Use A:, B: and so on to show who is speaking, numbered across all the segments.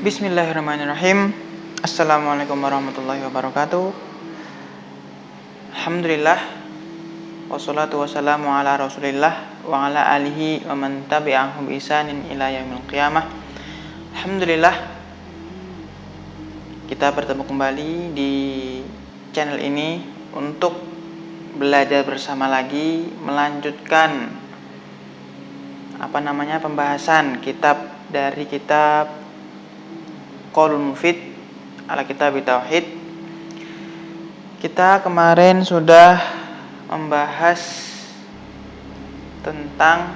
A: Bismillahirrahmanirrahim. Assalamualaikum warahmatullahi wabarakatuh. Alhamdulillah, wassalatu wassalamu ala rasulillah wa ala alihi wa man tabi'ahum bi ihsanin ila yaumil qiyamah. Alhamdulillah, kita bertemu kembali di channel ini untuk belajar bersama lagi, melanjutkan pembahasan dari kitab Qaulun Mufid ala Kitab Tauhid. Kita kemarin sudah membahas tentang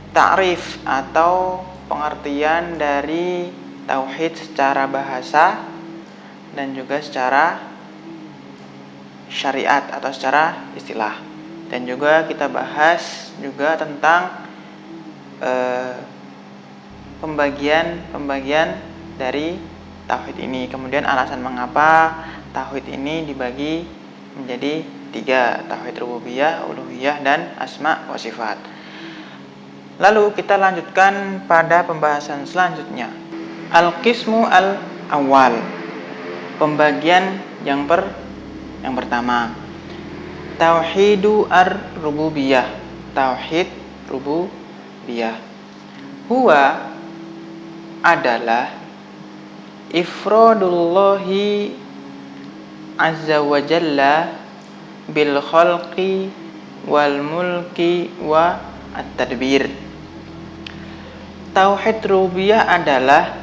A: ta'rif atau pengertian dari tauhid secara bahasa dan juga secara syariat atau secara istilah. Dan juga kita bahas juga tentang pembagian dari tauhid ini. Kemudian alasan mengapa tauhid ini dibagi menjadi 3, tauhid rububiyah, uluhiyah, dan asma wa sifat. Lalu kita lanjutkan pada pembahasan selanjutnya. Al-qismu al-awwal, pembagian yang pertama, tauhidu ar-rububiyah, tauhid rububiyah. Huwa adalah ifradullahi azza wa jalla bil khalqi wal mulki wa at-tadbir. Tauhid rububiyah adalah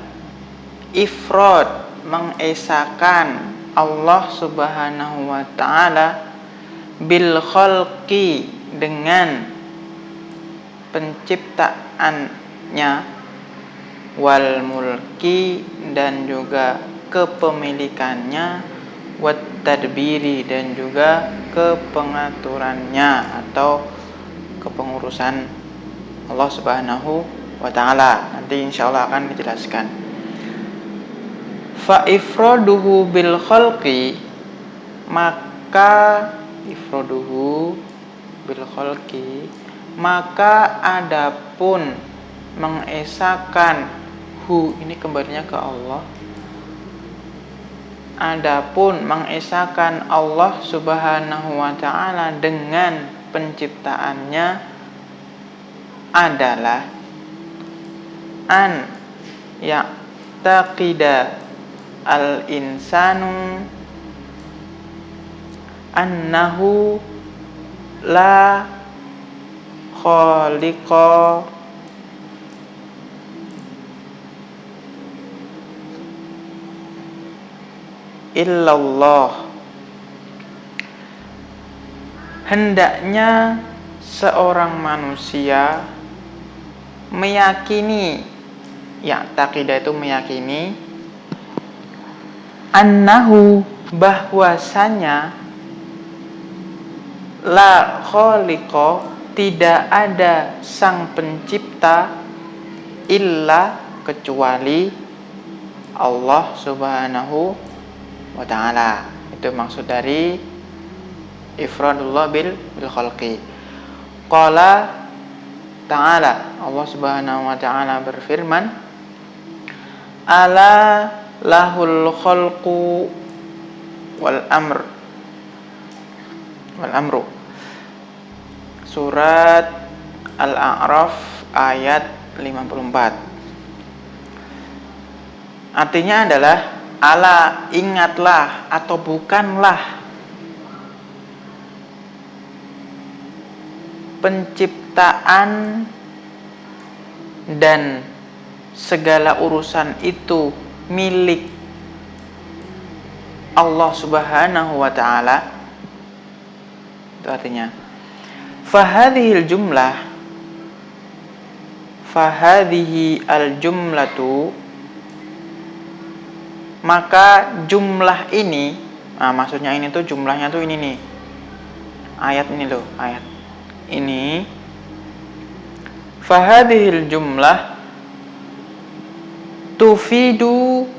A: ifrad, mengesakan Allah Subhanahu wa taala bil khalqi, dengan penciptaannya, wal mulki, dan juga kepemilikannya, wat tadbiri, dan juga kepengaturannya atau kepengurusan Allah Subhanahu wa taala. Nanti insyaallah akan dijelaskan. Fa ifraduhu bil khalqi, maka ifraduhu bil khalqi, maka adapun mengesakan ini kembalinya ke Allah. Adapun mengesakan Allah Subhanahu wa taala dengan penciptaannya adalah an ya'taqida al-insanu annahu la khaliqa illallah. Hendaknya seorang manusia meyakini, ya taqidah itu meyakini, annahu, bahwasanya, la khaliqa, tidak ada sang pencipta, illa, kecuali Allah Subhanahu wa ta'ala. Itu maksud dari ifradullah bil khalqi. Qala ta'ala, Allah Subhanahu wa ta'ala berfirman, ala lahul khalqu wal amru. Surat Al-A'raf ayat 54. Artinya adalah, ala, ingatlah atau bukanlah, penciptaan dan segala urusan itu milik Allah Subhanahu wa taala. Itu artinya, fahadhihi al-jumlatu, maka jumlah ini, maksudnya ini tuh jumlahnya tuh ini nih, ayat ini loh, ayat ini, fahadhil jumlah tufidu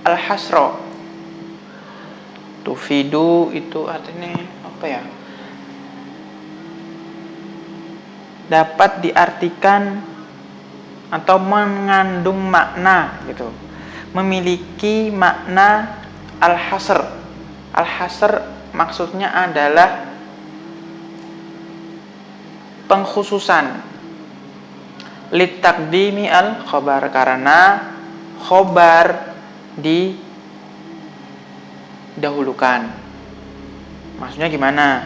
A: al-hasra. Tufidu itu artinya apa ya? dapat diartikan atau mengandung makna gitu, memiliki makna al-hasr. Al-hasr maksudnya adalah pengkhususan, litakdimi al-khobar, karena khobar didahulukan. Maksudnya gimana?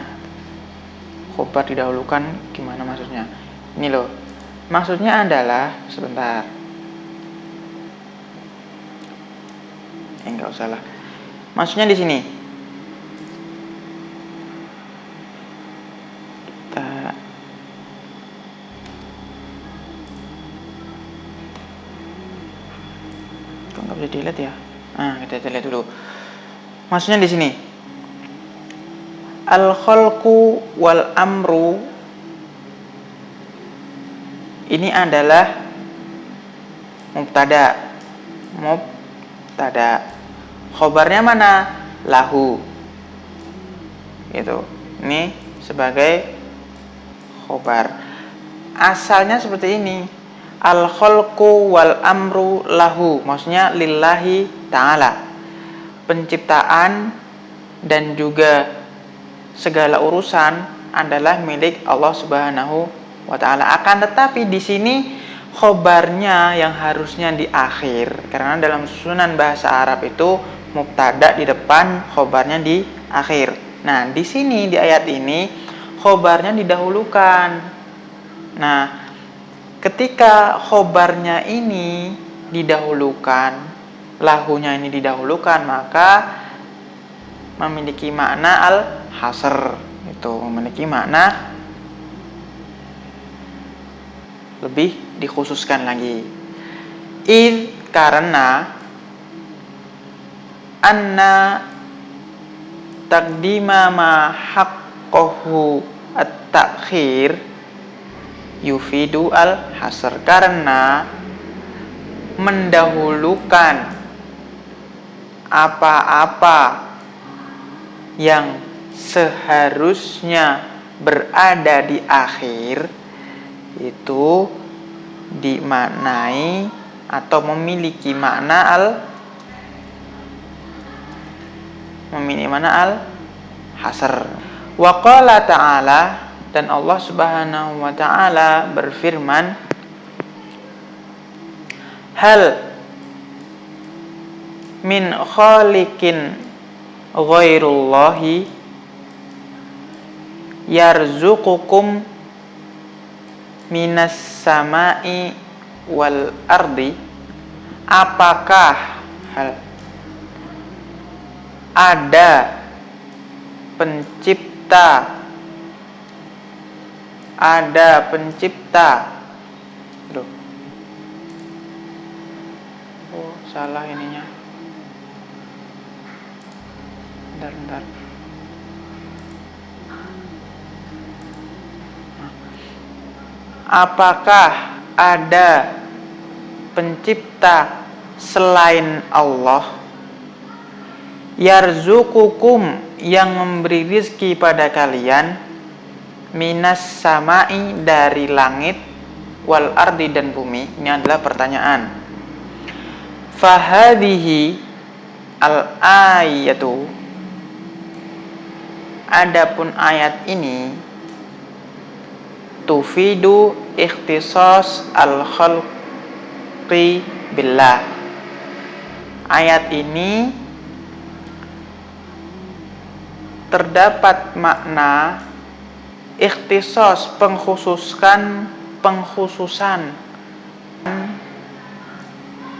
A: Khobar didahulukan gimana maksudnya? Ini loh. Maksudnya adalah, sebentar. Enggak usah lah. Maksudnya di sini. Nggak bisa dilihat ya. Kita lihat dulu. Maksudnya di sini, al-khalqu wal amru ini adalah mubtada. Khobarnya mana? Lahu. Gitu. Ini sebagai khobar. Asalnya seperti ini. Al-khalqu wal amru lahu, maksudnya lillahi ta'ala. Penciptaan dan juga segala urusan adalah milik Allah Subhanahu wa ta'ala. Akan tetapi di sini khobarnya yang harusnya di akhir, karena dalam susunan bahasa Arab itu mubtada di depan, khobarnya di akhir. Nah, di sini di ayat ini khobarnya didahulukan. Nah, ketika khobarnya ini didahulukan, lahunya ini didahulukan, maka memiliki makna al-hasr. Itu memiliki makna lebih dikhususkan lagi. Karena anna taqdima ma haqqahu at-ta'khir yufidu al-hasr, karena mendahulukan apa-apa yang seharusnya berada di akhir itu dimaknai atau memiliki makna al-hasr. Wa qala ta'ala, dan Allah Subhanahu wa ta'ala berfirman, hal min khaliqin ghairullahi yarzuqukum minas sama'i wal ardi. Apakah ada pencipta Loh. Oh, salah ininya. Bentar. Apakah ada pencipta selain Allah? Yarzuqukum, yang memberi rizki pada kalian, minas sama'i, dari langit, wal ardi, dan bumi. Ini adalah pertanyaan. Fahadhihi al-ayatu, adapun ayat ini, tufidu ikhtisas al-khalqi billah. Ayat ini terdapat makna ikhtisas, pengkhususan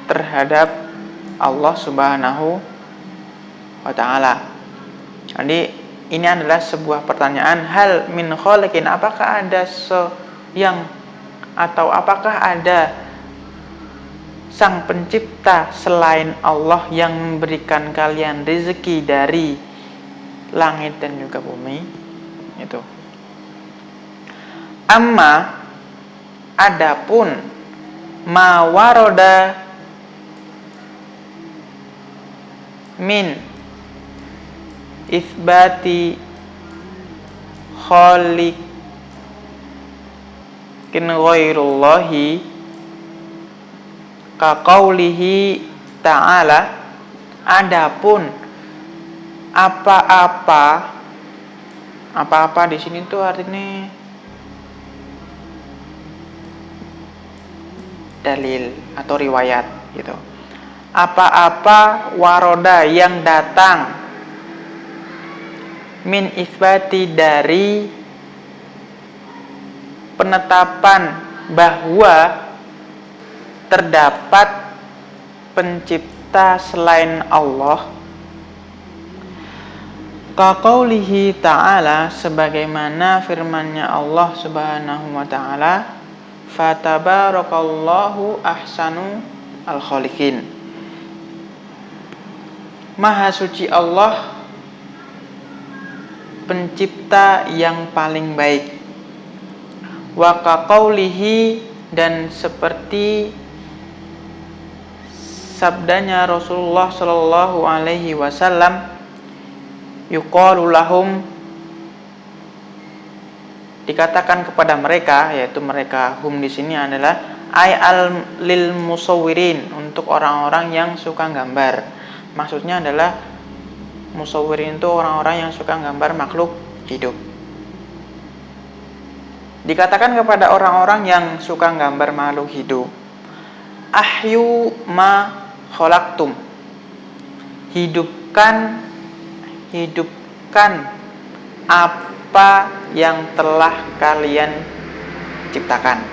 A: terhadap Allah Subhanahu wa ta'ala. Jadi ini adalah sebuah pertanyaan, hal min khaliqin, apakah ada apakah ada sang pencipta selain Allah yang memberikan kalian rezeki dari langit dan juga bumi? Itu. Amma adapun ma waroda min isbati khaliq haqqin ghairullahi ka qaulihi ta'ala. Adapun apa-apa di sini tuh artinya dalil atau riwayat gitu. Apa-apa waroda yang datang min isbati dari penetapan bahwa terdapat pencipta selain Allah, kaqaulihi ta'ala, sebagaimana firman-Nya Allah Subhanahu wa taala, fatabarakallahu ahsanu al-khaliqin. Maha suci Allah, pencipta yang paling baik. Wa kaqaulihi, dan seperti sabdanya Rasulullah sallallahu alaihi wasallam, yuqalu lahum, dikatakan kepada mereka, yaitu mereka hum di sini adalah ay al lil musawwirin, untuk orang-orang yang suka gambar. Maksudnya adalah musawwirin itu orang-orang yang suka gambar makhluk hidup. Dikatakan kepada orang-orang yang suka gambar makhluk hidup, ahyu ma khalaqtum, hidupkan apa yang telah kalian ciptakan.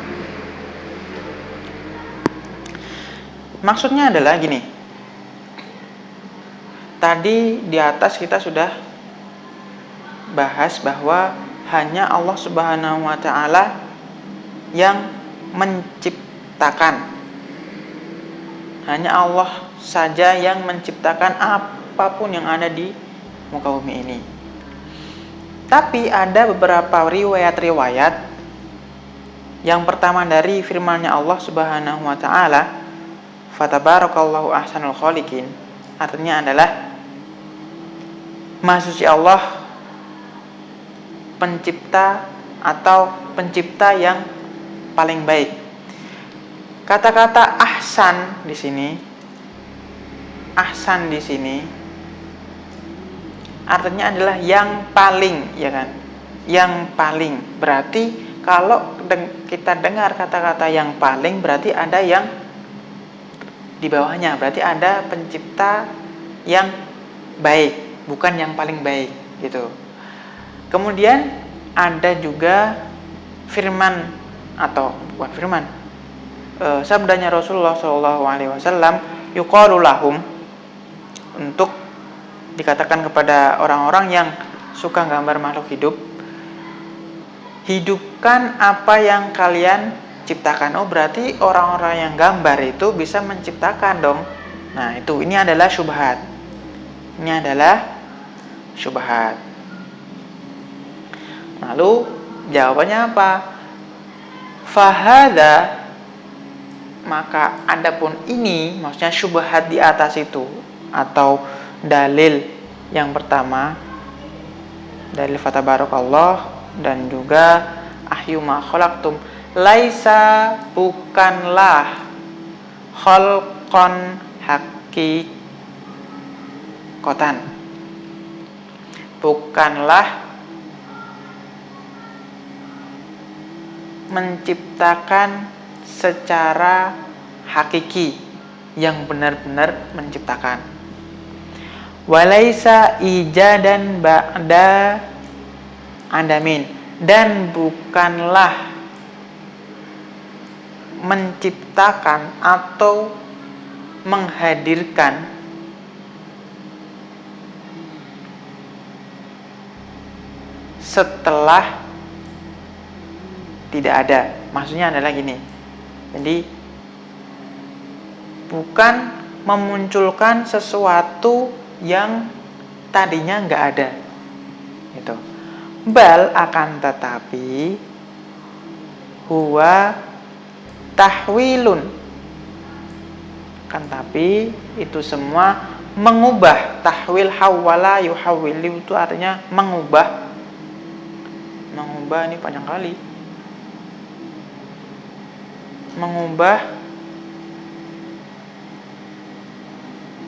A: Maksudnya adalah gini. Tadi di atas kita sudah bahas bahwa hanya Allah Subhanahu wa taala yang menciptakan. Hanya Allah saja yang menciptakan apapun yang ada di muka bumi ini. Tapi ada beberapa riwayat-riwayat. Yang pertama dari firman-Nya Allah Subhanahu wa taala, fatabarakallahu ahsanul khaliqin, artinya adalah Maha suci Allah, pencipta atau pencipta yang paling baik. Kata-kata ahsan di sini artinya adalah yang paling, ya kan? Yang paling. Berarti kalau kita dengar kata-kata yang paling, berarti ada yang di bawahnya, berarti ada pencipta yang baik, bukan yang paling baik gitu. Kemudian ada juga firman atau bukan firman, sabdanya Rasulullah SAW, yuqalu lahum, untuk dikatakan kepada orang-orang yang suka gambar makhluk hidup, hidupkan apa yang kalian ciptakan. Oh, berarti orang-orang yang gambar itu bisa menciptakan dong. Nah, ini adalah syubhat. Lalu jawabannya apa? Fahada, maka adapun ini, maksudnya syubhat di atas itu atau dalil yang pertama, dalil fatabarakallah dan juga ahyu ma khalaqtum, laisa, bukanlah, khalqan hakikotan, bukanlah menciptakan secara hakiki, yang benar-benar menciptakan. Walaisa ijadan ba'da adamin, dan bukanlah menciptakan atau menghadirkan setelah tidak ada. Maksudnya adalah gini. Jadi bukan memunculkan sesuatu yang tadinya nggak ada. Gitu. Bal, akan tetapi, huwa tahwilun, kan tapi itu semua mengubah. Tahwil, hawala yuhawwilu, itu artinya mengubah ini panjang kali. mengubah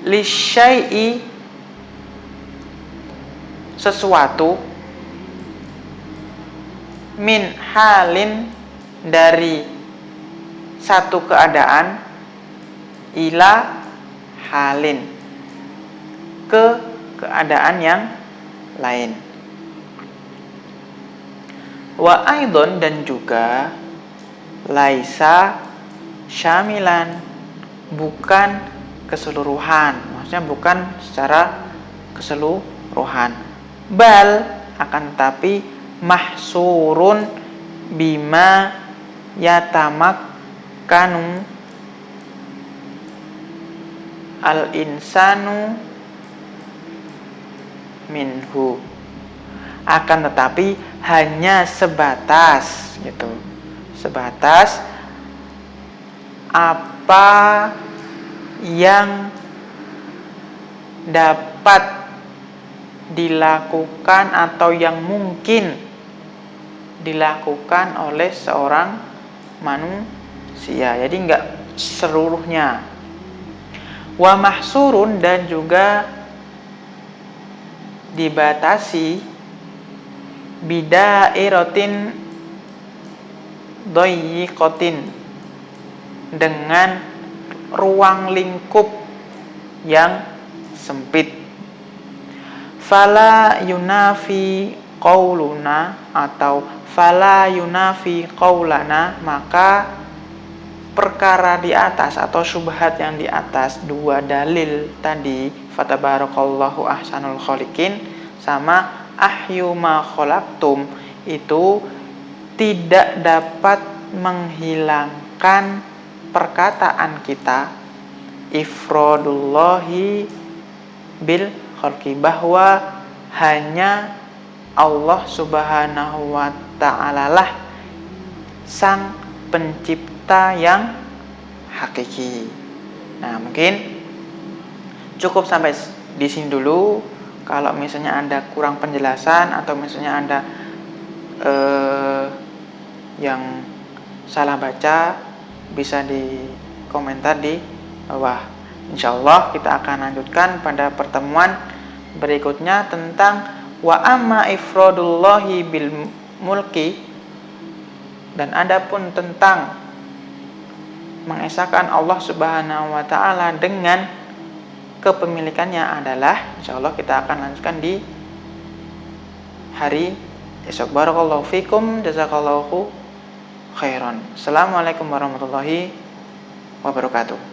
A: lisyai'i sesuatu min halin dari satu keadaan ila halin ke keadaan yang lain. Wa aidon, dan juga laisa syamilan, bukan keseluruhan, maksudnya bukan secara keseluruhan. Bal, akan tetapi mahsurun bima yatamakkanu al insanu minhu, akan tetapi hanya sebatas gitu, sebatas apa yang dapat dilakukan atau yang mungkin dilakukan oleh seorang manusia, jadi enggak seluruhnya. Wa mahsurun, dan juga dibatasi bidairatin doyikotin, dengan ruang lingkup yang sempit. Fala yunafi qauluna, atau fala yunafi qaulana, maka perkara di atas atau syubhat yang di atas dua dalil tadi, fatabarakallahu ahsanul khaliqin sama ahyu ma khalaqtum, itu tidak dapat menghilangkan perkataan kita ifradullahi bil khalqi, bahwa hanya Allah Subhanahu wa ta'ala lah sang pencipta yang hakiki. Nah, mungkin cukup sampai di sini dulu. Kalau misalnya Anda kurang penjelasan atau misalnya Anda yang salah baca, bisa di komentar di bawah. Insyaallah kita akan lanjutkan pada pertemuan berikutnya tentang wa amma ifradullahi bil mulki, dan adapun tentang mengesahkan Allah Subhanahu wa ta'ala dengan kepemilikannya adalah, insyaallah kita akan lanjutkan di hari esok. Barakallahu fikum, jazakallahu khairan. Assalamualaikum warahmatullahi wabarakatuh.